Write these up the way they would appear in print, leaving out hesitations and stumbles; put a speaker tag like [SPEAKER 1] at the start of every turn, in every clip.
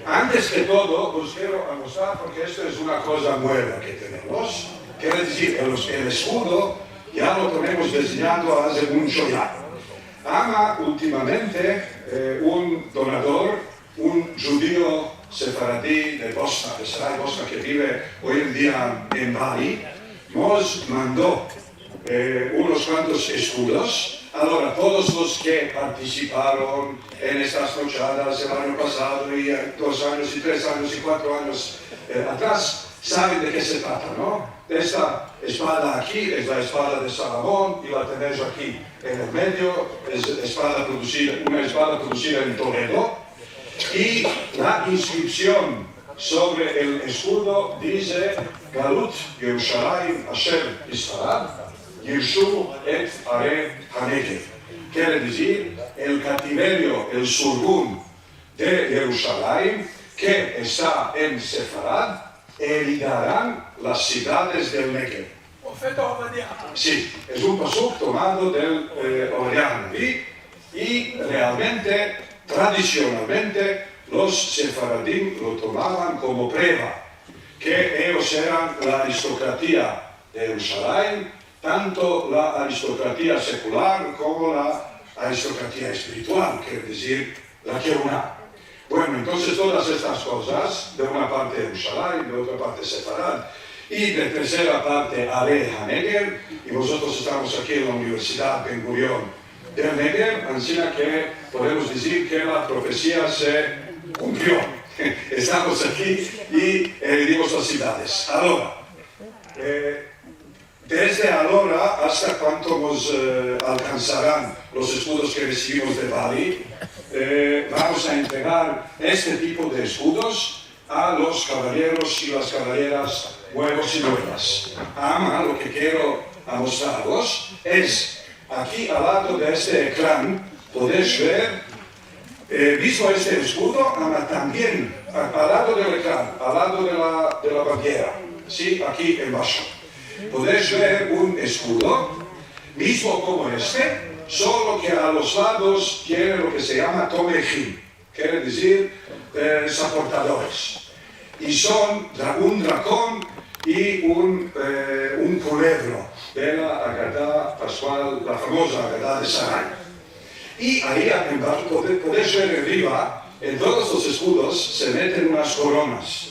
[SPEAKER 1] Antes que todo, os quiero mostrar porque esto es una cosa nueva que tenemos. Quiere decir, el escudo ya lo tenemos diseñado hace mucho ya. Últimamente un donador, un judío sefaradí de Bosnia, de Sarai Bosnia, que vive hoy en día en Bali, nos mandó unos cuantos escudos. Ahora, todos los que participaron en estas nochadas el año pasado y 2 años y 3 años y 4 años atrás, saben de qué se trata, ¿no? Esta espada aquí es la espada de Salomón y la tenéis aquí en el medio, es una espada producida en Toledo. Y la inscripción sobre el escudo dice Galut Yerushalayim Asher Israel Yirshu et Are Hanegev. Quiere decir el cautiverio, el surgún de Jerusalén que está en Sefarad, heredarán las ciudades del Negev. Sí, es un pasuk tomado del Obadiah y realmente, tradicionalmente, los sefaradim lo tomaban como prueba, que ellos eran la aristocracia de Jerusalén, tanto la aristocracia secular como la aristocracia espiritual, quiere decir la Keuna. Bueno, entonces todas estas cosas, de una parte Jerusalén, de otra parte Sefarad, y de tercera parte Are HaNegev, y nosotros estamos aquí en la Universidad Ben Gurion del Negev, así que podemos decir que la profecía se cumplió. Estamos aquí y heredimos las ciudades. Ahora, desde ahora hasta cuánto nos alcanzarán los escudos que recibimos de Bali, vamos a entregar este tipo de escudos a los caballeros y las caballeras nuevos y nuevas. Lo que quiero mostraros es, aquí al lado de este ecrán, podéis ver, visto este escudo, también al lado del ecrán, al lado de la bandera, ¿sí? Aquí en bajo. Podéis ver un escudo, mismo como este, solo que a los lados tiene lo que se llama tomejim, quiere decir soportadores. Y son un dragón y un culebro de la Agadá Pascual, la famosa Agadá de Sarai. Y ahí podéis ver arriba, en todos los escudos se meten unas coronas.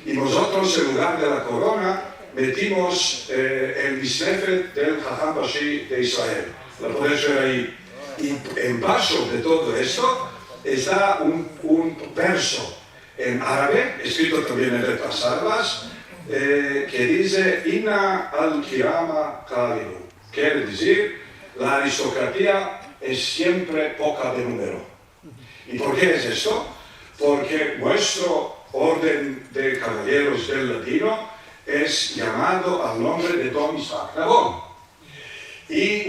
[SPEAKER 1] Y nosotros, en lugar de la corona, metimos el Misnefet del Jajam Bashi de Israel. La podéis ver ahí. Y en bajo de todo esto está un verso en árabe, escrito también en letras árabes, que dice Inna al-Kirama Kalilu. Quiere decir, la aristocracia es siempre poca de número. ¿Y por qué es esto? Porque nuestro orden de caballeros del latino es llamado al nombre de Don Isaac Nabón. Y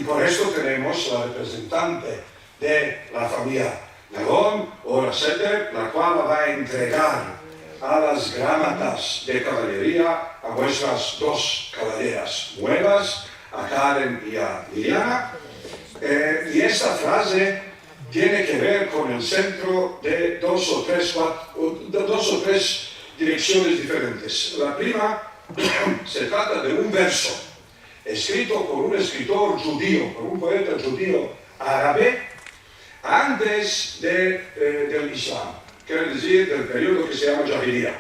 [SPEAKER 1] por esto tenemos la representante de la familia Nabón, Ora Seter, la cual va a entregar a las gramatas de caballería a vuestras 2 caballeras nuevas, a Karen y a Liliana. Y esta frase tiene que ver con el centro de 2 o 3 direcciones diferentes. La prima se trata de un verso escrito por un escritor judío, por un poeta judío árabe, antes del Islam, quiere decir del periodo que se llama Jahiliya,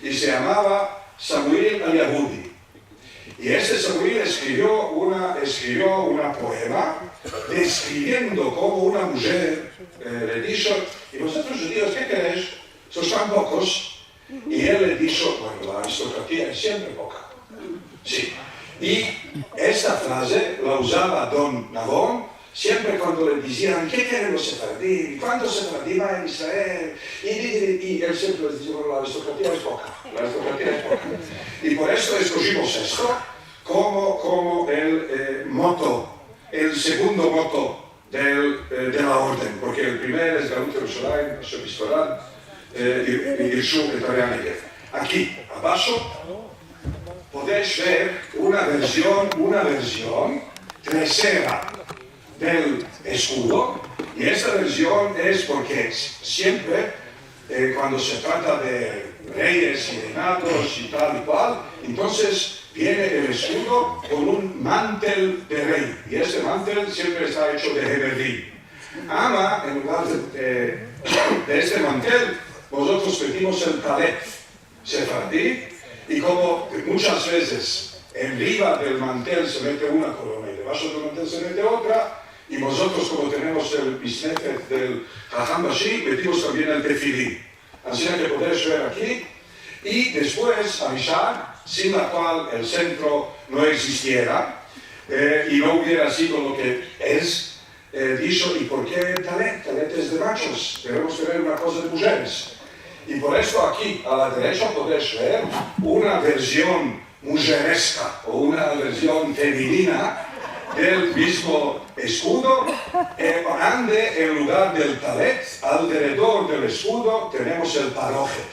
[SPEAKER 1] y se llamaba Samuel al-Yahudi. Y este Samuel escribió una poema describiendo cómo una mujer le dijo, ¿y vosotros judíos qué queréis? ¿Sos tan pocos? Y él le dijo, bueno, la aristocracia es siempre poca. Sí. Y esta frase la usaba Don Nabón siempre cuando le decían, ¿qué quieren los sefardí? ¿Cuántos sefardí van en Israel? Y él siempre les decía, bueno, la aristocracia es poca. La aristocracia es poca. Y por eso escogimos esto como el moto, el segundo moto de la orden, porque el primero es Galut Yerushalayim, Asher Israel, y Yirshu et Are HaNegev. Aquí, abajo, podéis ver una versión trasera del escudo, y esta versión es porque siempre cuando se trata de reyes y reinados y tal y cual, entonces viene el escudo con un mantel de rey, y ese mantel siempre está hecho de heberdí. Ama, en lugar de este mantel, nosotros pedimos el talet sefardí, y como muchas veces arriba del mantel se mete una corona y debajo del mantel se mete otra, y nosotros, como tenemos el bisnefet del Jajam Bashi, metimos también el tefilín. Así que podéis ver aquí, y después avisar, sin la cual el centro no existiera y no hubiera sido lo que es dicho. ¿Y por qué talet? Talet es de machos, debemos tener una cosa de mujeres. Y por esto aquí, a la derecha, podéis ver una versión mujeresca o una versión femenina del mismo escudo, donde en lugar del talet, alrededor del escudo, tenemos el parojet,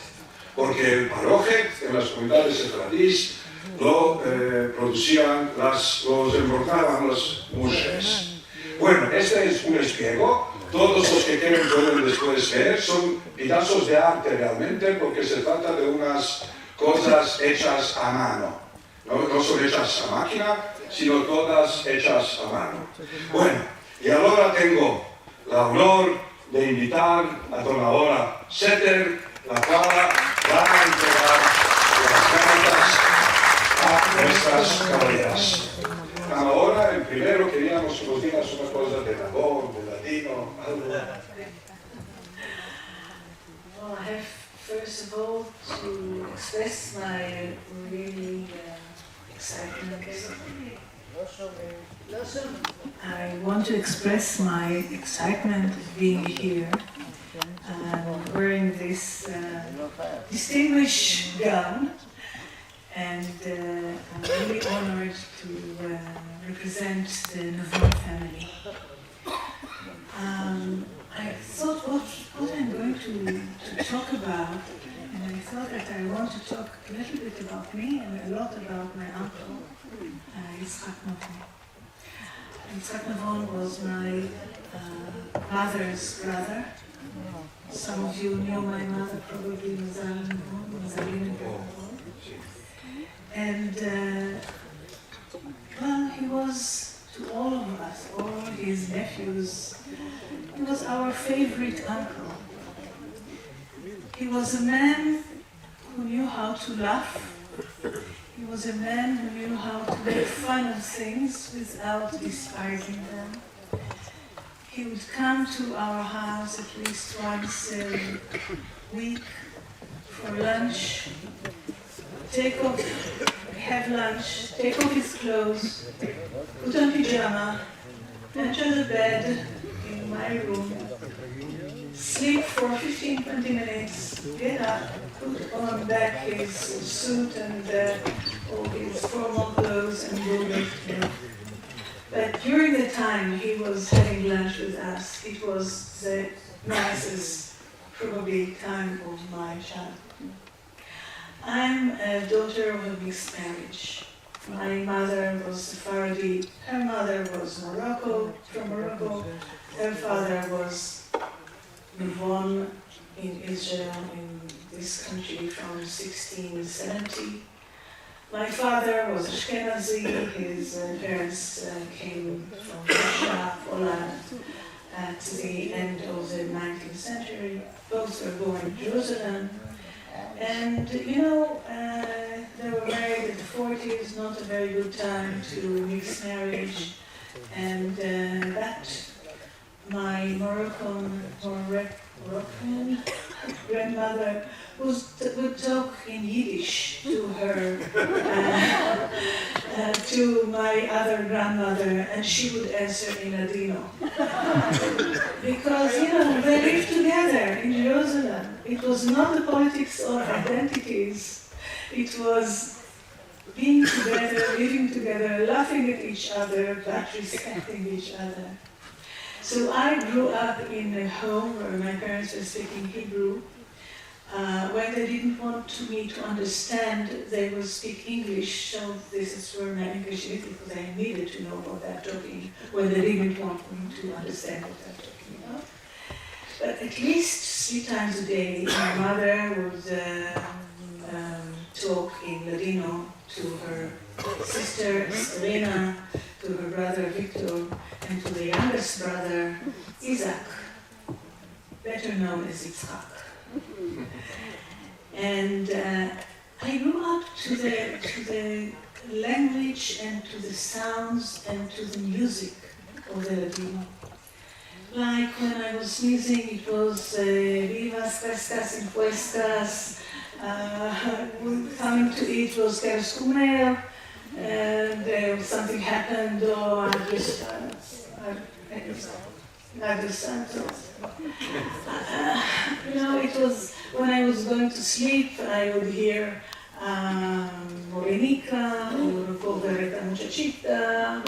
[SPEAKER 1] porque el parojet en las comunidades sefardíes lo producían, los embrocaban las mujeres. Bueno, este es un espejo, todos los que quieren pueden después ver, son pedazos de arte realmente, porque se trata de unas cosas hechas a mano, no son hechas a máquina, sino todas hechas a mano. Bueno, y ahora tengo el honor de invitar a Dona Ora Setter, la cual va a entregar las cartas a nuestras caballeras. Ahora, en primero queríamos que nos digas una cosa de labor, de latino, algo.
[SPEAKER 2] Well, I have first of all to express my really excitement. I want to express my excitement of being here and wearing this distinguished gown, and I'm really honored to represent the Navon family. I thought what I'm going to talk about, and I thought that I want to talk a little bit about me and a lot about my uncle, Yitzhak Navon. Yitzhak Navon was my mother's brother. Some of you knew my mother, probably Mazal Navon, and well, he was to all of us, all his nephews, he was our favorite uncle. He was a man who knew how to laugh. He was a man who knew how to make fun of things without despising them. He would come to our house at least once a week for lunch, have lunch, take off his clothes, put on pyjama, enter the bed in my room, sleep for 15-20 minutes, get up, put on back his suit and all his formal clothes and go back to bed. But during the time he was having lunch with us, it was the nicest, probably, time of my childhood. I'm a daughter of a mixed marriage. My mother was Sephardi, her mother was from Morocco, her father was Navon in Israel, in this country from 1670. My father was Ashkenazi, his parents came from Russia, Poland, at the end of the 19th century. Both were born in Jerusalem. And, you know, they were married in the 40s, not a very good time to mix marriage. And that my Moroccan grandmother would talk in Yiddish to her, to my other grandmother, and she would answer in Ladino. Because, you know, they lived together in Jerusalem. It was not the politics or identities. It was being together, living together, laughing at each other, but respecting each other. So I grew up in a home where my parents were speaking Hebrew. When they didn't want me to understand, they would speak English, so this is where my English is, because I needed to know what they're talking, when they didn't want me to understand what they're talking about. But at least 3 times a day, my mother would talk in Ladino to her sister Serena, to her brother Victor, and to the youngest brother Isaac, better known as Yitzhak. And I grew up to the language and to the sounds and to the music of the Ladino. Like when I was sneezing, it was vivas, frescas, impuestas. Coming to eat was Teres Comer, and something happened, or Agri Santos. It was when I was going to sleep, I would hear Morenica, or Povereta Muchachita.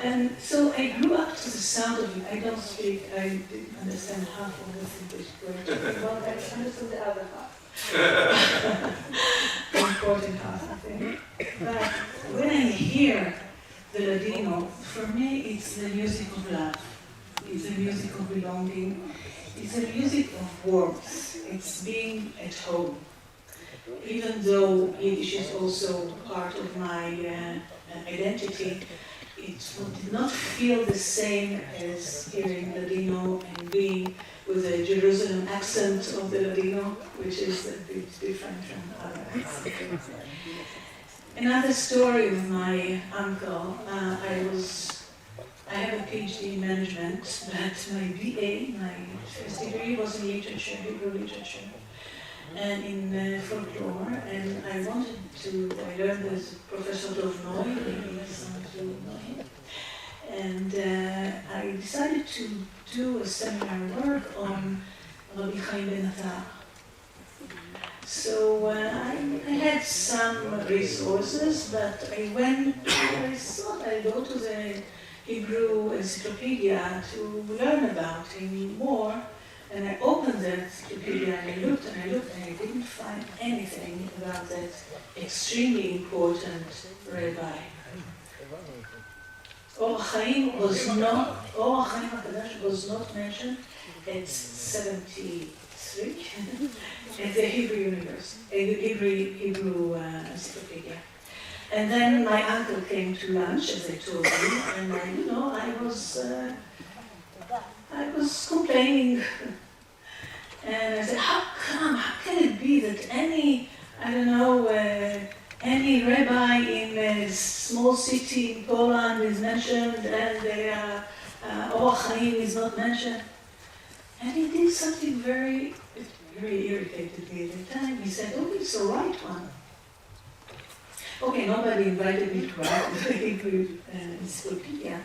[SPEAKER 2] And so I grew up to the sound of it. I didn't understand half of the English word. Well, I understood the other half. The important half, I think. But when I hear the Ladino, for me it's the music of love. It's the music of belonging. It's the music of warmth. It's being at home. Even though Yiddish is also part of my identity, it did not feel the same as hearing Ladino and being with the Jerusalem accent of the Ladino, which is a bit different from other accents. Another story of my uncle, I have a PhD in management, but my BA, my first degree was in literature, Hebrew literature, and in folklore, and I learned with Professor Dov Noy, maybe some of you know him, and I decided to do a seminar work on Rabbi Chaim Ben Attar. So I had some resources, but I thought I'd go to the Hebrew Encyclopedia to learn about him more. And I opened that encyclopedia and I looked and I didn't find anything about that extremely important rabbi. Or Chaim HaKadosh was not mentioned at 73 at the Hebrew Encyclopedia. And then my uncle came to lunch, as I told you, and I was complaining. And I said, how can it be that any rabbi in a small city in Poland is mentioned and the Or Chaim is not mentioned? And he did something very irritated me at the time. He said, okay, so write one. Okay, nobody invited me to write the Hebrew Encyclopedia,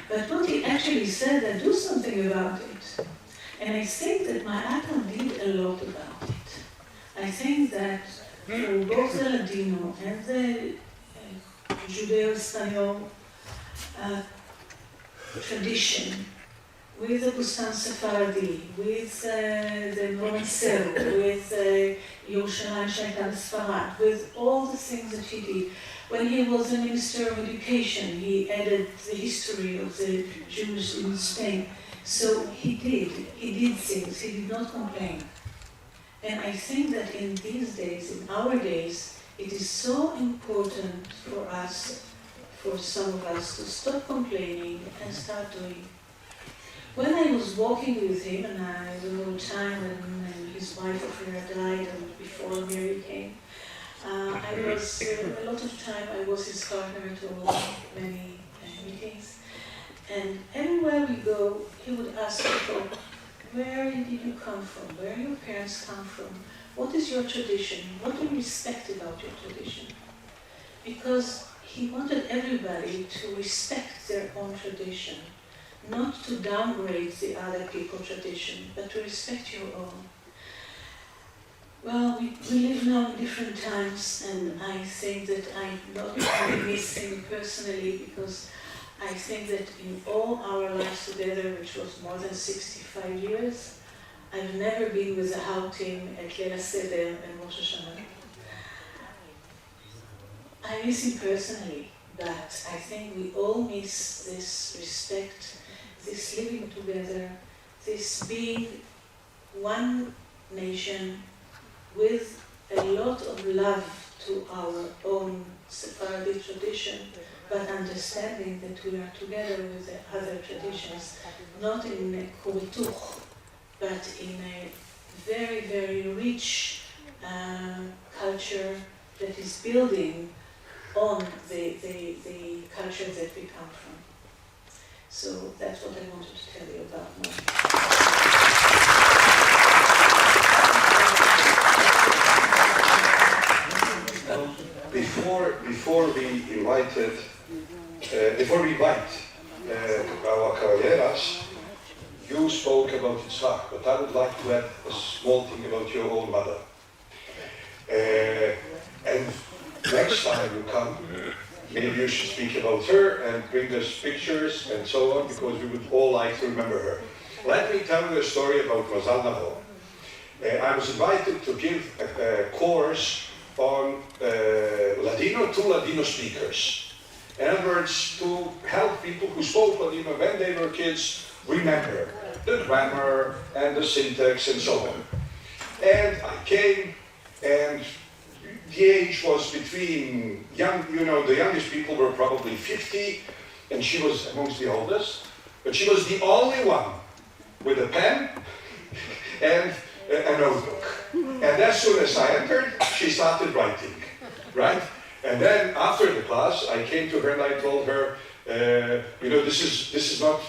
[SPEAKER 2] but what he actually said, do something about it. And I think that my uncle did a lot about it. I think that for both the Ladino and the Judeo-Espanol tradition, with the Bustan Sephardi, with the Romancero, with Yerushalayim Shaitan Sfarad, with all the things that he did. When he was the Minister of Education, he added the history of the Jews in Spain. So he did things, he did not complain. And I think that in these days, in our days, it is so important for us, for some of us, to stop complaining and start doing. When I was walking with him, and I remember a time when his wife Ophira died and before Mary came, a lot of time I was his partner to many meetings. And everywhere we go, he would ask people, where did you come from? Where your parents come from? What is your tradition? What do you respect about your tradition? Because he wanted everybody to respect their own tradition. Not to downgrade the other people's tradition, but to respect your own. Well, we live now in different times, and I think that I'm not going to miss him personally, because I think that in all our lives together, which was more than 65 years, I've never been with the Houtim at Leil HaSeder and Rosh Hashanah. I miss him personally, but I think we all miss this respect, this living together, this being one nation with a lot of love to our own Sephardic tradition, but understanding that we are together with the other traditions, not in a kurutuch, but in a very, very rich culture that is building on the culture that we come from. So that's what I wanted to tell you about now.
[SPEAKER 3] Before we invite our caballeras, you spoke about Yitzhak, but I would like to add a small thing about your own mother. And next time you come, maybe you should speak about her and bring us pictures and so on, because we would all like to remember her. Let me tell you a story about Mazal Nahor. I was invited to give a course on Ladino to Ladino speakers. In other words, to help people who spoke Ladino when they were kids remember the grammar and the syntax and so on. And I came, and the age was between the youngest people were probably 50, and she was amongst the oldest, but she was the only one with a pen and a notebook. And as soon as I entered, she started writing, right? And then after the class, I came to her and I told her, this is not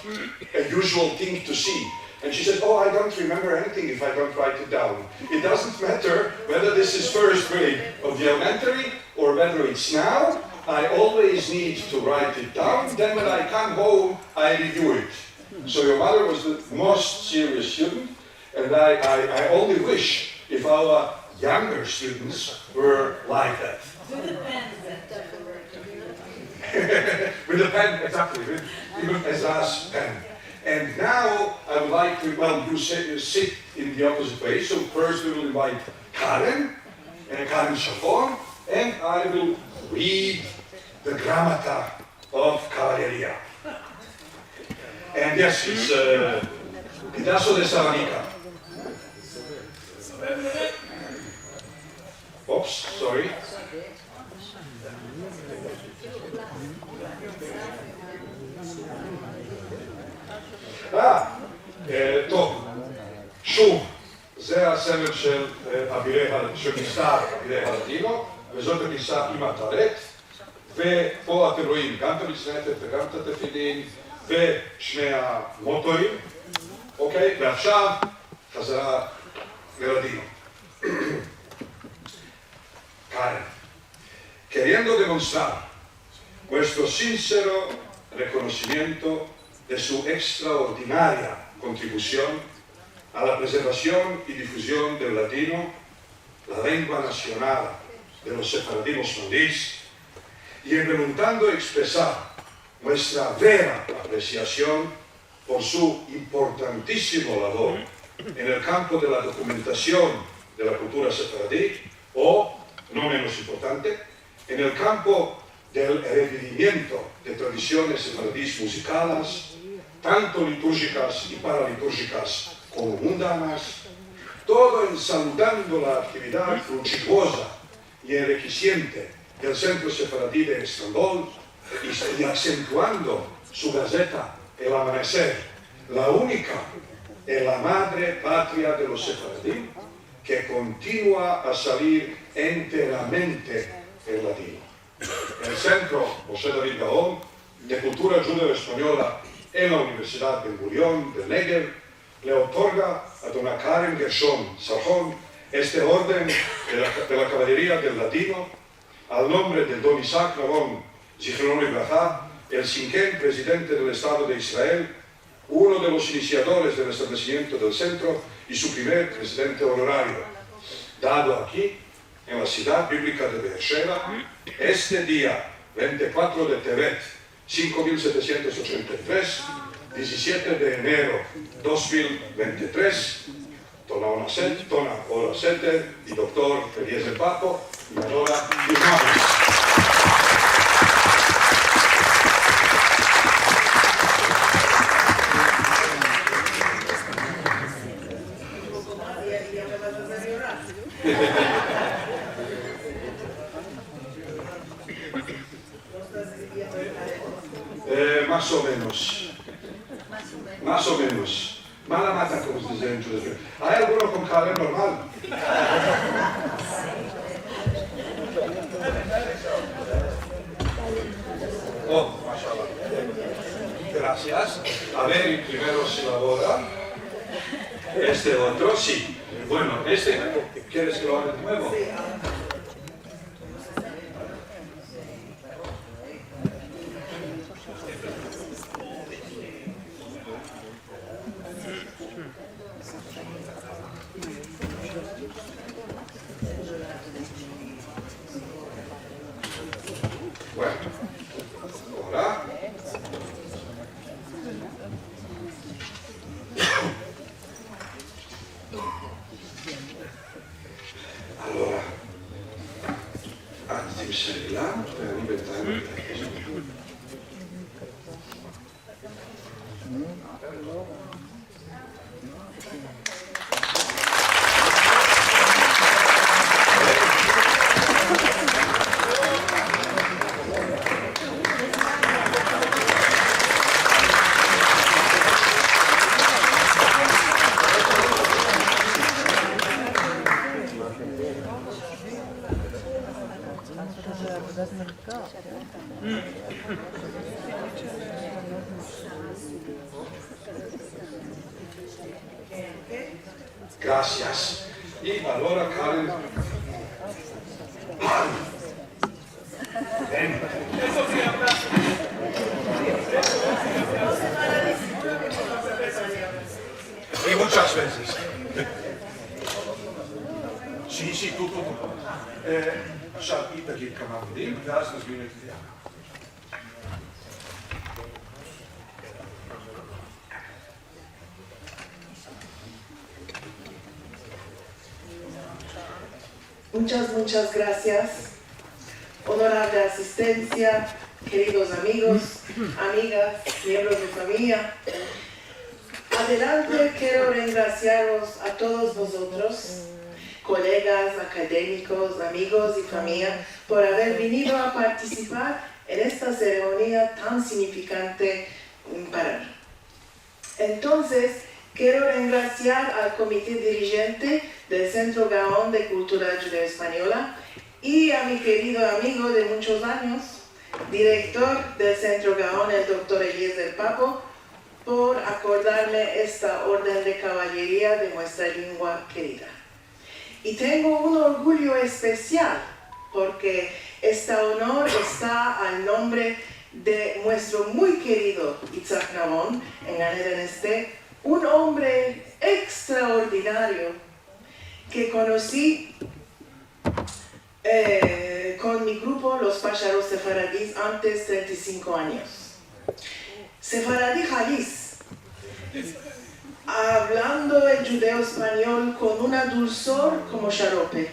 [SPEAKER 3] a usual thing to see. And she said, oh, I don't remember anything if I don't write it down. It doesn't matter whether this is first grade of the elementary or whether it's now. I always need to write it down. Then when I come home, I review it. So your mother was the most serious student. And I only wish if our younger students were like that.
[SPEAKER 2] With the pen, that doesn't work.
[SPEAKER 3] With the pen, exactly, with even Ezra's pen. And now I would like to, you sit in the opposite way. So first we will invite Karen, and Karen Shafon, and I will read the grammata of Cavalleria. And yes, it's Pedazo de Sabanica. Oops, sorry. טוב, שוב, זה הסמל של מסתר אבירי הלדינו, וזאת הכניסה עם הטרט, ופה אתם רואים גם את המצנתת וגם את התפילין, ושני המוטואים, אוקיי? ועכשיו חזרה ללדינו. Karen, queriendo demostrar nuestro sincero reconocimiento de su extraordinaria contribución a la preservación y difusión del latino, la lengua nacional de los sefardinos malís, y preguntando expresar nuestra vera apreciación por su importantísimo labor en el campo de la documentación de la cultura sefardí, o, no menos importante, en el campo del revivimiento de tradiciones sefardíes musicales, tanto litúrgicas y paralitúrgicas como mundanas, todo en saludando la actividad fructuosa y enriqueciente del Centro Sefaradí de Estambul y acentuando su gaceta El Amanecer, la única en la madre patria de los sefaradí que continúa a salir enteramente en latino. El Centro José David Gaón de Cultura Judeo-Española en la Universidad Ben Gurión del Negev le otorga a dona Karen Gershon Sarjón este orden de la caballería del latino al nombre de don Isaac Navón Zichrono Libraja, el cinquén presidente del Estado de Israel, uno de los iniciadores del establecimiento del centro y su primer presidente honorario, dado aquí, en la ciudad bíblica de Beersheba, este día 24 de Tevet, 5783, 17 de enero 2023, Tona Ora Seter y doctor Eliezer Papo, y ahora firmamos.
[SPEAKER 2] vas a hacer llorar.
[SPEAKER 3] Más o menos. Más o menos. Mala mata, como se dice en Chile. ¿Hay alguno con caballo normal? Oh, mashallah. Gracias. A ver, primero se elabora. Este otro, sí. Bueno, este, ¿quieres que lo haga de nuevo? Bueno, ahora. Allora, anzi di inserirla per inventare il testo. Gracias. Y allora Karen. Ven. Y muchas veces. Sí, tú. Šalpita kilka mavdim, jasno zviniti ja.
[SPEAKER 4] Muchas gracias. Honorable asistencia, queridos amigos, amigas, miembros de familia. Adelante quiero regraciaros a todos vosotros, colegas, académicos, amigos y familia, por haber venido a participar en esta ceremonia tan significante para mí. Entonces, quiero regraciar al comité dirigente del Centro Gaón de Cultura Judeo-Española y a mi querido amigo de muchos años, director del Centro Gaón, el Dr. Eliezer Papo, por acordarme esta orden de caballería de nuestra lengua querida. Y tengo un orgullo especial porque este honor está al nombre de nuestro muy querido Itzhak Nabón en Ganeden, un hombre extraordinario que conocí con mi grupo, los Pasharos Sefaradís, antes 35 años. Sefaradí Jalis, hablando el judeo español con una dulzor como Sharope,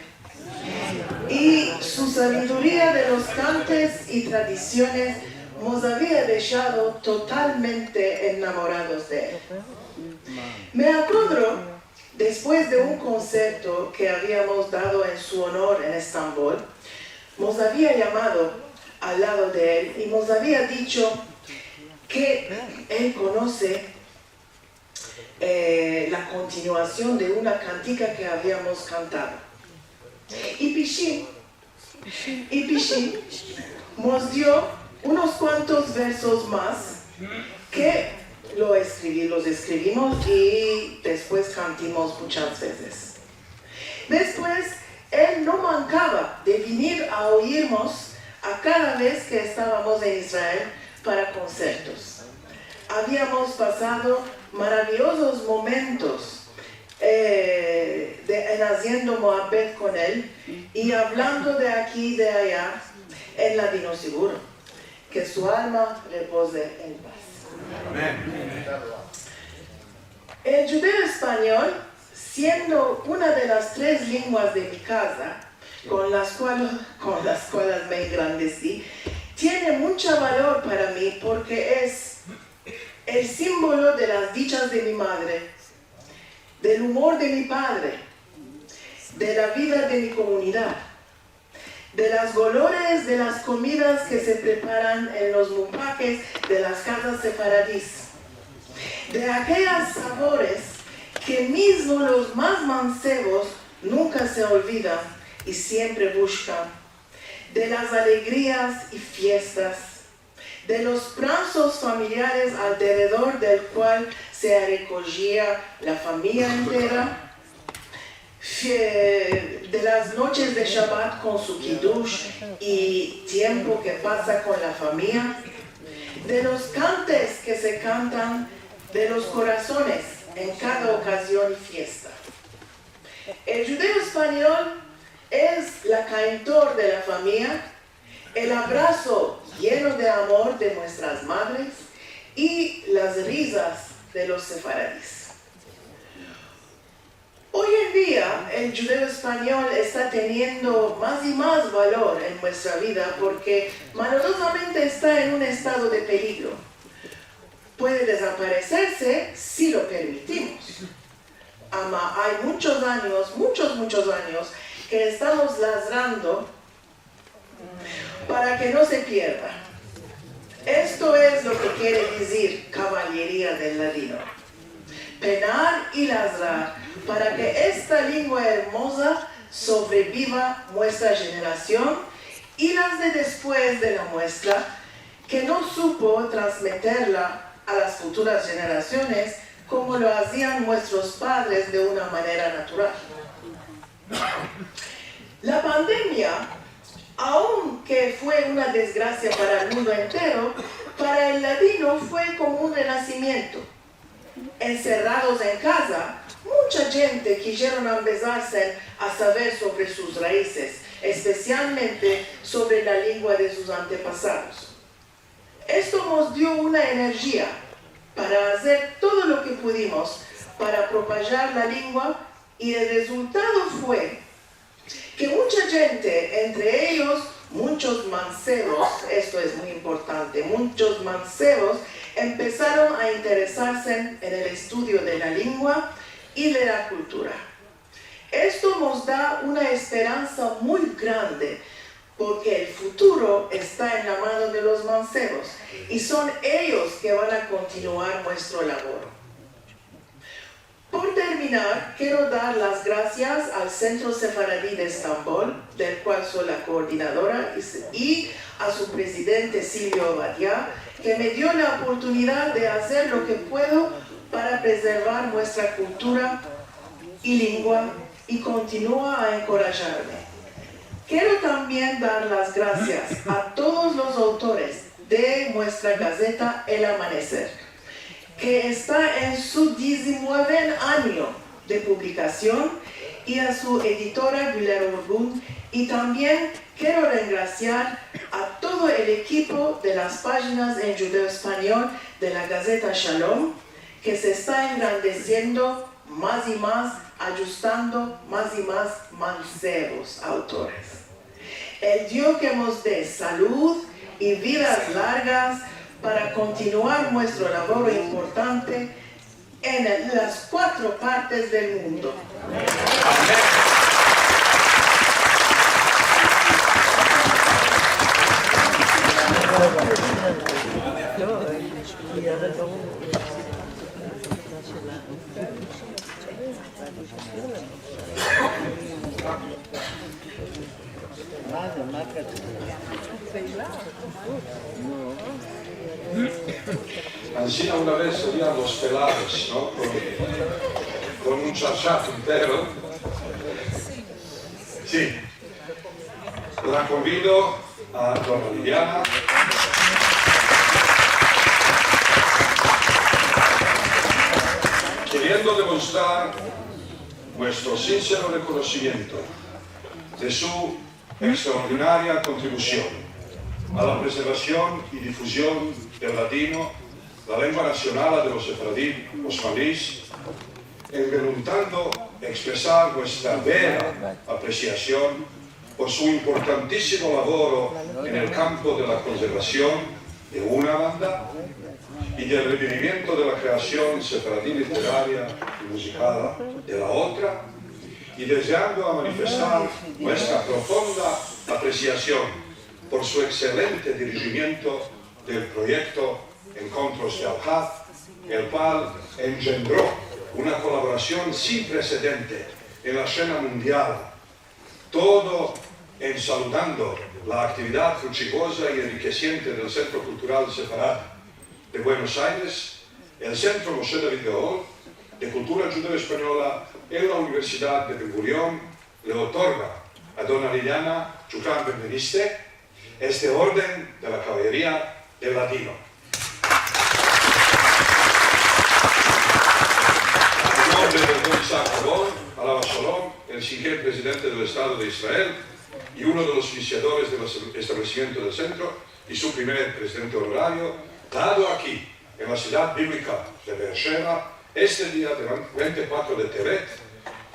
[SPEAKER 4] y su sabiduría de los cantes y tradiciones nos había dejado totalmente enamorados de él. Me acuerdo, después de un concierto que habíamos dado en su honor en Estambul, nos había llamado al lado de él y nos había dicho que él conoce la continuación de una cantica que habíamos cantado. Y Pichín nos dio unos cuantos versos más que los escribimos y después cantamos muchas veces. Después, él no mancaba de venir a oírnos a cada vez que estábamos en Israel para conciertos. Habíamos pasado maravillosos momentos haciendo Moabet con él y hablando de aquí y de allá en latino seguro. Que su alma repose en paz.
[SPEAKER 3] Amén.
[SPEAKER 4] El judeo español, siendo una de las 3 lenguas de mi casa, con las cuales me engrandecí, tiene mucho valor para mí porque es el símbolo de las dichas de mi madre, del humor de mi padre de la vida de mi comunidad, de las colores de las comidas que se preparan en los mupaques de las casas sefaradís, de aquellos sabores que mismo los más mancebos nunca se olvidan y siempre buscan, de las alegrías y fiestas, de los brazos familiares alrededor del cual se recogía la familia entera, de las noches de Shabbat con su kiddush y tiempo que pasa con la familia, de los cantes que se cantan de los corazones en cada ocasión y fiesta. El judeo español es la cantor de la familia, el abrazo lleno de amor de nuestras madres y las risas de los sefaradíes. Hoy en día el judeo español está teniendo más y más valor en nuestra vida porque malhadosamente está en un estado de peligro. Puede desaparecerse si lo permitimos. Hay muchos años que estamos ladrando para que no se pierda. Esto es lo que quiere decir caballería del ladino. Penar y ladrar para que esta lengua hermosa sobreviva nuestra generación y las de después de la nuestra, que no supo transmitirla a las futuras generaciones como lo hacían nuestros padres de una manera natural. La pandemia, aunque fue una desgracia para el mundo entero, para el ladino fue como un renacimiento. Encerrados en casa, mucha gente quisieron empezarse a saber sobre sus raíces, especialmente sobre la lengua de sus antepasados. Esto nos dio una energía para hacer todo lo que pudimos para propagar la lengua y el resultado fue que mucha gente, entre ellos muchos mancebos, esto es muy importante, muchos mancebos empezaron a interesarse en el estudio de la lengua y de la cultura. Esto nos da una esperanza muy grande porque el futuro está en la mano de los mancebos y son ellos que van a continuar nuestra labor. Por terminar, quiero dar las gracias al Centro Sefaradí de Estambul, del cual soy la coordinadora, y a su presidente Silvio Obadia, que me dio la oportunidad de hacer lo que puedo para preservar nuestra cultura y lengua y continúa a encorajarme. Quiero también dar las gracias a todos los autores de nuestra Gaceta El Amanecer, que está en su 19º año de publicación, y a su editora Guillermo Orgun, y también quiero regraciar a todo el equipo de las páginas en judeo español de la Gaceta Shalom, que se está engrandeciendo más y más, ajustando más y más mancebos autores. El Dios que nos dé salud y vidas largas para continuar nuestra labor importante en las 4 partes del mundo.
[SPEAKER 3] Así una vez salían los pelados, ¿no? Con un chachazo entero. Sí. La convido a Dona Liliana. Queriendo demostrar nuestro sincero reconocimiento de su extraordinaria contribución a la preservación y difusión del latino, la lengua nacional de los sefaradí osmanís, enveluzando expresar nuestra vera apreciación por su importantísimo laboro en el campo de la conservación de una banda y del revivimiento de la creación sefaradí literaria y musical de la otra, y deseando manifestar nuestra profunda apreciación por su excelente dirigimiento del proyecto Encontros de Al-Haj, el cual engendró una colaboración sin precedente en la escena mundial, todo en saludando la actividad fructuosa y enriqueciente del Centro Cultural Sefarad de Buenos Aires, el Centro Moshe David Gaon de Cultura Judeo-Española en la Universidad de Ben Gurion le otorga a dona Liliana Chukran Benveniste este orden de la Caballería del Ladino. En nombre del don Isaac Rabon, Alaba Shalom, el siguiente presidente del Estado de Israel y uno de los iniciadores del establecimiento del centro y su primer presidente honorario, dado aquí, en la ciudad bíblica de Beersheba, este día del 24 de Tevet,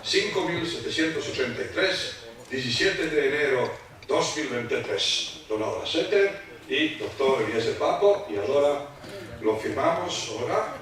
[SPEAKER 3] 5783, 17 de enero 2023. Don Aura Setter y doctor Eliezer Papo, y ahora lo firmamos ahora.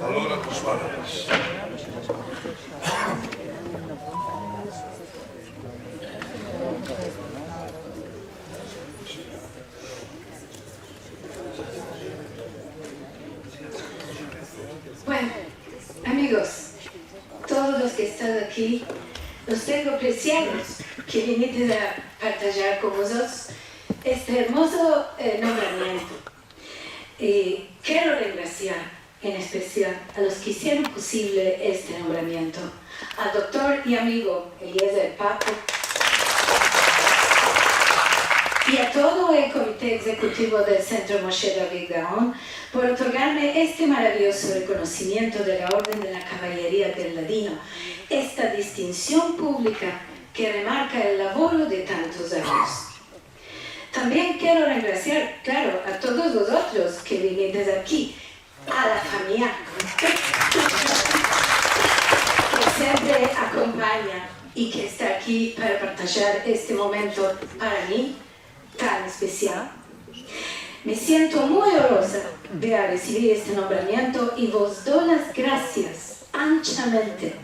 [SPEAKER 3] Allora tus palabras.
[SPEAKER 5] Bueno, amigos, todos los que están aquí, los tengo preciados que viniste a partillar con vosotros este hermoso nombramiento. Quiero agradecer en especial a los que hicieron posible este nombramiento, al doctor y amigo Eliezer Papo y a todo el comité ejecutivo del Centro Moshe David Gaon por otorgarme este maravilloso reconocimiento de la Orden de la Caballería del Ladino, esta distinción pública que remarca el laboro de tantos años. También quiero agradecer, claro, a todos vosotros que viniste aquí, a la familia que siempre acompaña y que está aquí para partillar este momento para mí tan especial. Me siento muy honrosa de recibir este nombramiento y vos doy las gracias anchamente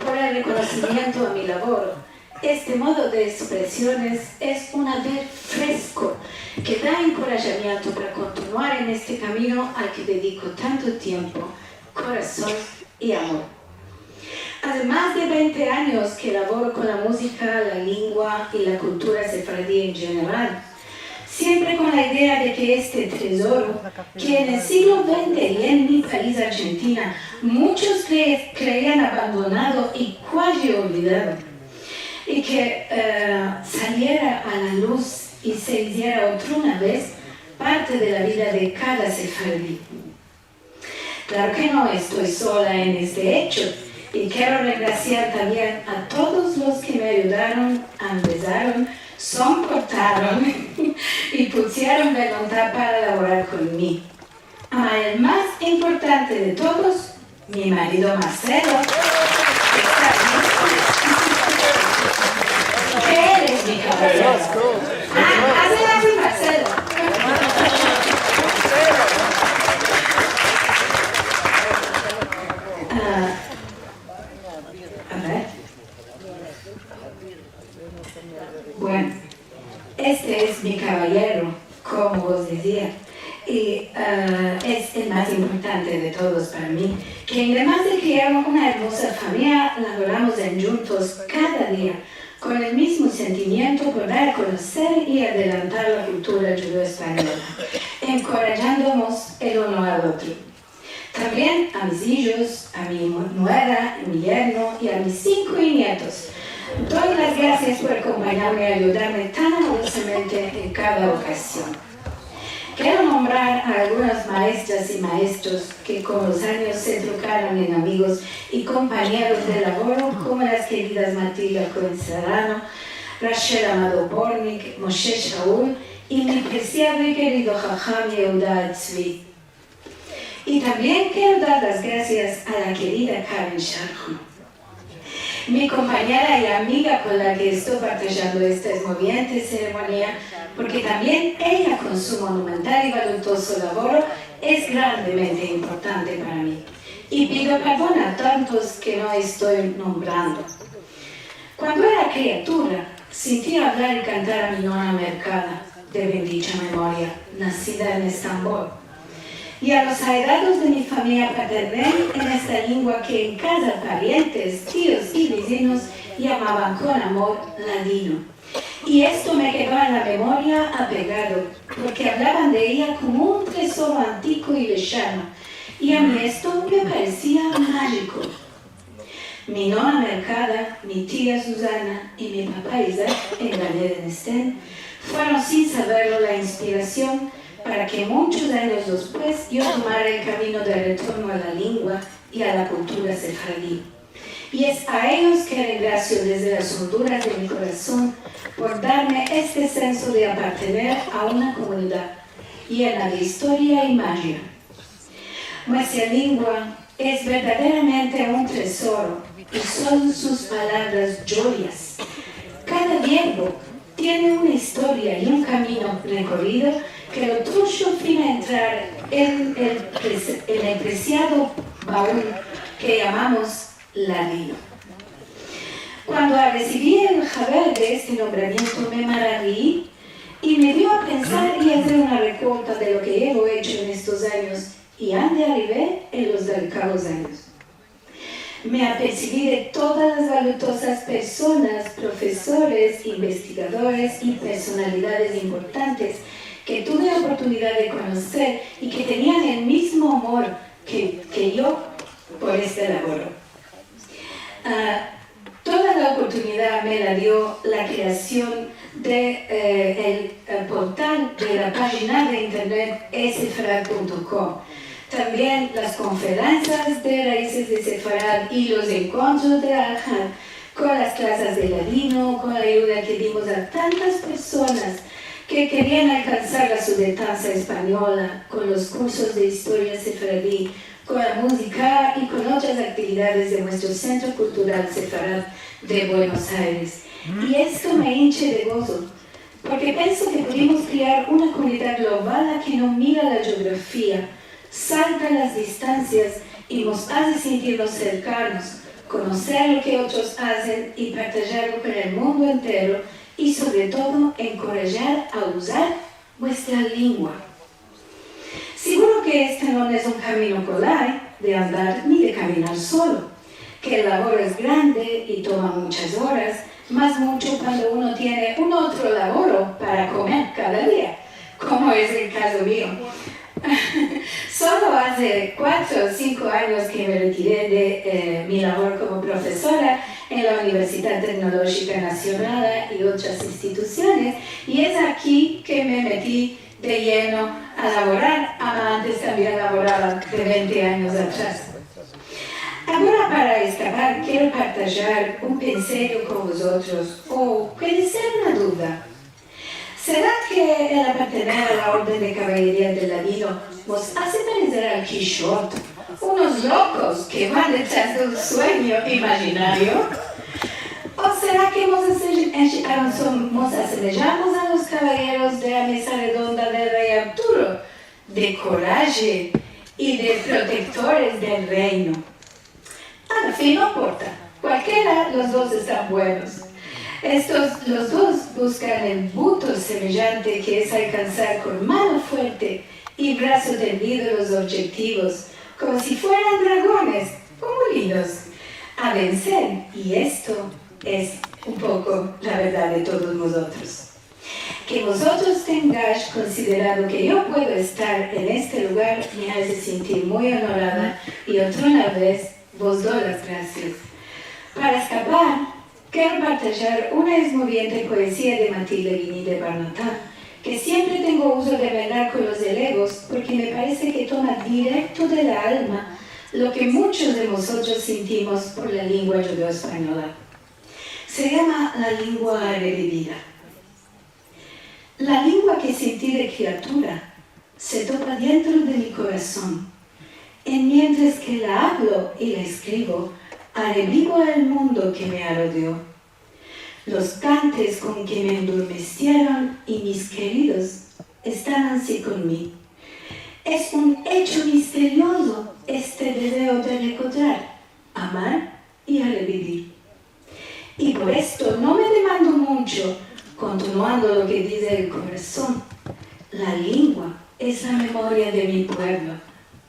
[SPEAKER 5] por el reconocimiento a mi labor. Este modo de expresiones es un haber fresco que da encorajamiento para continuar en este camino al que dedico tanto tiempo, corazón y amor. Hace más de 20 años que laboro con la música, la lengua y la cultura sefardí en general, siempre con la idea de que este tesoro, que en el siglo XX y en mi país Argentina muchos creían abandonado y casi olvidado, y que saliera a la luz y se hiciera otra una vez parte de la vida de cada sefardí. Claro que no estoy sola en este hecho y quiero agradecer también a todos los que me ayudaron, empezaron, soportaron y pusieron voluntad para laborar conmigo. El más importante de todos, mi marido Marcelo, que está aquí. Él es mi caballero. Hazle así, Marcelo. A ver. Bueno, este es mi caballero, como os decía, y es el más importante de todos para mí, que criaron una hermosa familia, laboramos juntos cada día, con el mismo sentimiento por dar a conocer y adelantar la cultura judeo-española, encorajándonos el uno al otro. También a mis hijos, a mi nuera, a mi yerno y a mis 5 nietos. Doy las gracias por acompañarme y ayudarme tan amorosamente en cada ocasión. Quiero nombrar a algunas maestras y maestros que con los años se trocaron en amigos y compañeros de labor, como las queridas Matilda Cohen Serrano, Rachel Amado Bornik, Moshe Shaul y mi preciado y querido Jajam Yehuda Tzvi. Y también quiero dar las gracias a la querida Karen Sharhu, mi compañera y amiga con la que estoy participando esta emocionante ceremonia, porque también ella con su monumental y voluntoso labor es grandemente importante para mí. Y pido perdón a tantos que no estoy nombrando. Cuando era criatura, sentí hablar y cantar a mi nona Mercada, de bendita memoria, nacida en Estambul, y a los allegados de mi familia paternal en esta lengua que en casa parientes, tíos y vecinos llamaban con amor ladino. Y esto me quedó en la memoria apegado, porque hablaban de ella como un tesoro antiguo y lejano, y a mí esto me parecía mágico. Mi nona Mercada, mi tía Susana y mi papá Isaac en Galleden fueron sin saberlo la inspiración para que muchos años después yo tomara el camino de retorno a la lengua y a la cultura sefardí. Y es a ellos que regreso desde las honduras de mi corazón por darme este senso de apartener a una comunidad llena de historia y magia. Nuestra lengua es verdaderamente un tesoro y son sus palabras joyas. Cada verbo tiene una historia y un camino recorrido que lo tuyo fin a entrar en el preciado baúl que llamamos ladino. Cuando recibí el saber de este nombramiento me maravillé y me dio a pensar y hacer una recuenta de lo que llevo hecho en estos años y ande arribé en los delicados años. Me apercibí de todas las valuosas personas, profesores, investigadores y personalidades importantes que tuve la oportunidad de conocer y que tenían el mismo amor que yo por este labor. Toda la oportunidad me la dio la creación del portal de la página de internet sfarad.com. También las conferencias de raíces de Sefarad y los encuentros de Al-Had con las clases de ladino, con la ayuda que dimos a tantas personas que querían alcanzar la sudestancia española, con los cursos de historia sefaradí, con la música y con otras actividades de nuestro Centro Cultural Sefarad de Buenos Aires. Y esto me hinche de gozo, porque pienso que pudimos crear una comunidad global que no mira la geografía, salta las distancias y nos hace sentirnos cercanos, conocer lo que otros hacen y partillarlo con el mundo entero y sobre todo encorajar a usar nuestra lengua. Seguro que este no es un camino colai de andar ni de caminar solo, que el labor es grande y toma muchas horas, más mucho cuando uno tiene un otro labor para comer cada día, como es el caso mío. Solo hace 4 o 5 años que me retiré de mi labor como profesora en la Universidad Tecnológica Nacional y otras instituciones, y es aquí que me metí de lleno a laborar. Antes también laboraba de 20 años atrás. Ahora, para escapar, quiero partillar un pensario con vosotros, o puede ser una duda. ¿Será que el apartener a la Orden de Caballería del Ladino nos hace parecer al Quijote, unos locos que van detrás de un sueño imaginario? ¿O será que nos asemejamos a los caballeros de la mesa redonda del rey Arturo, de coraje y de protectores del reino? Al fin no importa, cualquiera, los dos están buenos. Los dos buscan el punto semejante que es alcanzar con mano fuerte y brazo tendido los objetivos, como si fueran dragones como lindos, a vencer. Y esto es un poco la verdad de todos nosotros. Que vosotros tengáis considerado que yo puedo estar en este lugar me hace sentir muy honorada y otra vez vos doy las gracias. Para escapar, quiero partillar una esmoviente poesía de Matilde Guigny de Barnatán, que siempre tengo uso de bailar con los elegos porque me parece que toma directo de la alma lo que muchos de nosotros sentimos por la lengua judeo-española. Se llama la lengua revivida. La lengua que sentí de criatura se topa dentro de mi corazón, y mientras que la hablo y la escribo, revivo el mundo que me rodeó. Los cantes con que me endurmecieron y mis queridos están así conmigo. Es un hecho misterioso este deseo de recordar, amar y revivir. Y por esto no me demando mucho, continuando lo que dice el corazón. La lengua es la memoria de mi pueblo,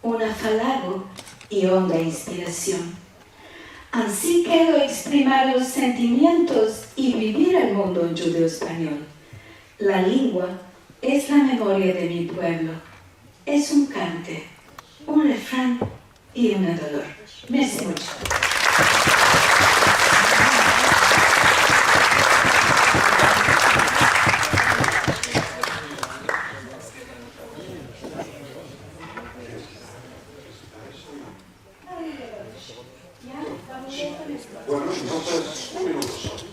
[SPEAKER 5] un afalago y honda inspiración. Así quiero exprimir los sentimientos y vivir el mundo judeo-español. La lengua es la memoria de mi pueblo. Es un cante, un refrán y un dolor. Merci mucho.
[SPEAKER 3] Bueno, entonces, un minuto solo.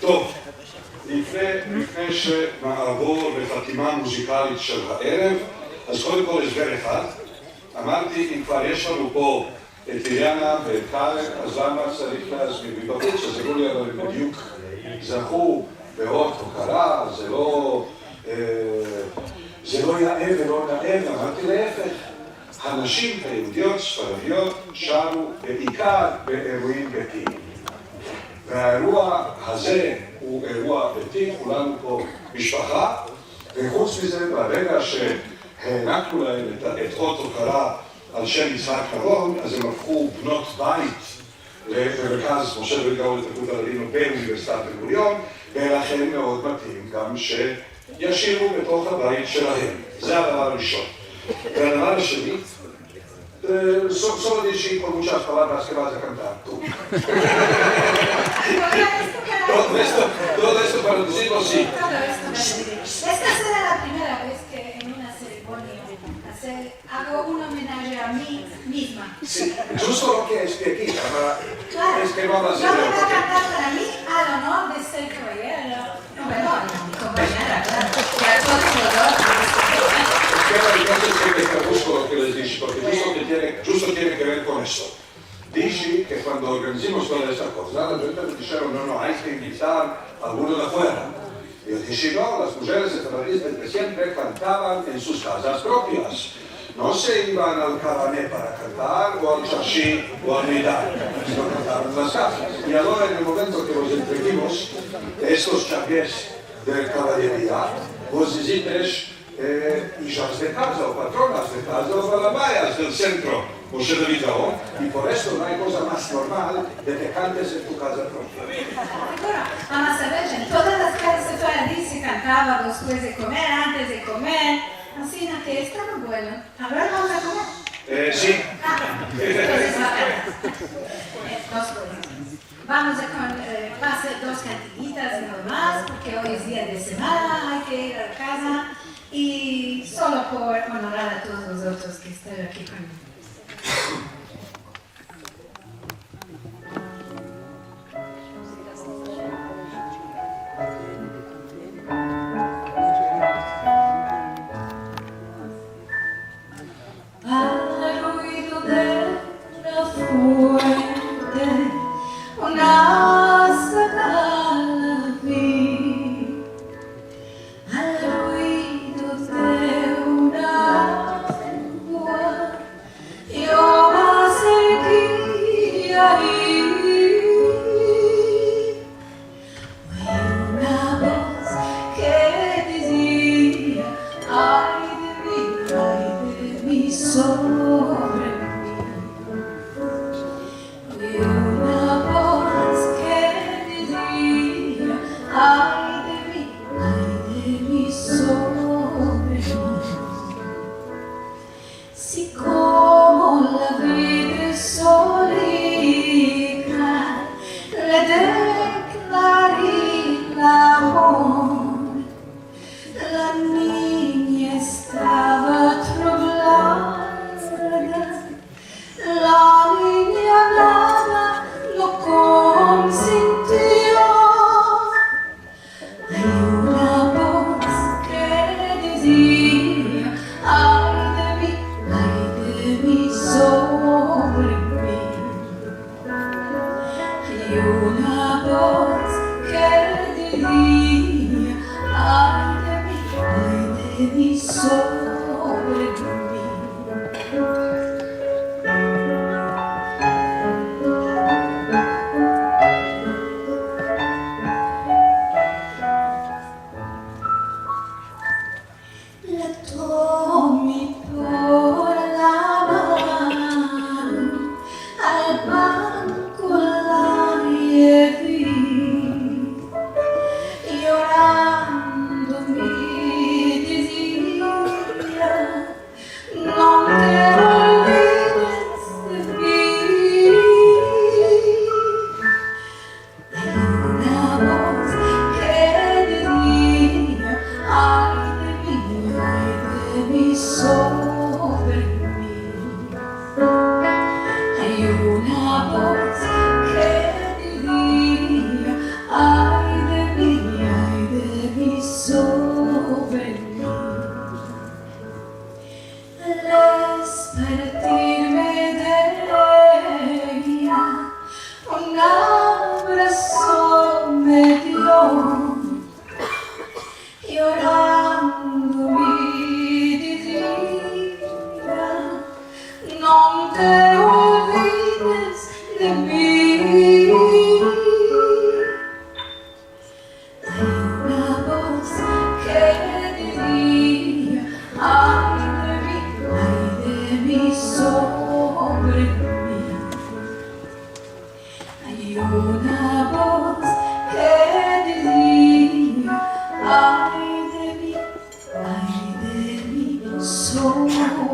[SPEAKER 3] טוב, לפני שנעבור לחתימה מוזיקלית של הערב, אז קודם כל הסבר אחד. אמרתי, אם כבר יש לנו פה את איליאנה ואת קארן, אז למה צריך להזמין מבחוץ? אז אמרו לי, אבל בדיוק זכו באות הוקרה, זה לא יאה ולא נאה, אמרתי להפך. הנשים היהודיות, ספרדיות, שרו בעיקר באירועים ביתיים. והאירוע הזה הוא אירוע ביתי, כולנו פה משפחה, וחוץ מזה, ברגע שהענקנו להם את אות הוקרה על שם יצחק נבון, אז הם הפכו בנות בית למרכז משה וגאון לתרבות הלדינו באוניברסיטת בן גוריון, ולכן מאוד מתאים גם שישירו בתוך הבית שלהם. זה הדבר הראשון. והדבר השני, solo dici con muchas palabras que vas a cantar tú. Todo esto para decirlo así.
[SPEAKER 5] Esta será la primera vez que en una ceremonia hago un homenaje a mí misma.
[SPEAKER 3] Sí, justo lo que es que aquí,
[SPEAKER 5] Claro,
[SPEAKER 3] es que no vas a
[SPEAKER 5] yo voy a cantar para mí al honor de ser caballero. No, perdón, mi compañera, claro. Y a todos nosotros.
[SPEAKER 3] Entonces que te busco lo que les dije, porque justo tiene que ver con esto. Dije que cuando organizamos toda esta cosa, la gente me dijeron, no, hay que invitar a alguno de afuera. Y yo dije, no, las mujeres de siempre cantaban en sus casas propias. No se iban al cabaret para cantar, o al chachi, o al midar, sino cantaban en las casas. Y ahora, en el momento que los entreguimos, estos chapés de caballería, vos visites hijas de casa o patronas de casa o balabayas del centro Moshe David Gaon, y por eso no hay cosa más normal de que cantes en tu casa propia.
[SPEAKER 5] Vamos a ver, en todas las casas de Paradis se cantaba después de comer, antes de comer, así que está muy bueno. Ahora vamos a comer.
[SPEAKER 3] Sí.
[SPEAKER 5] Entonces, dos cosas. Vamos a hacer dos cantiditas nomás, porque hoy es día de semana, hay que ir a la casa. Y solo por honorar a todos vosotros que están aquí conmigo. Al ruido de la fuente, una sacada vi. Al ruido de una agua sobre mí. Y una voz que decía, ay de mí sobre mí. Si como la vida es solita, le declaré l'amor. La niña estaba troublada, la niña nada lo consintió. Hay una voz que decía, ay de mí sobre mí. Hay una voz que decía, ay de mí sobre mí. La tomé por la mano, al banco la llevé, llorando mi decía, no te olvides de mí. Hay una voz que decía, ay de mí sobre mí. Hay una voz que decía, ay de mí sobre mí. Al despertarme de ella, un abrazo me dio, llorando mi decía, no te olvides de mí. Hay una voz que decía, ay de mí sobre mí. Hay una voz que decía, ay de mí sobre mí.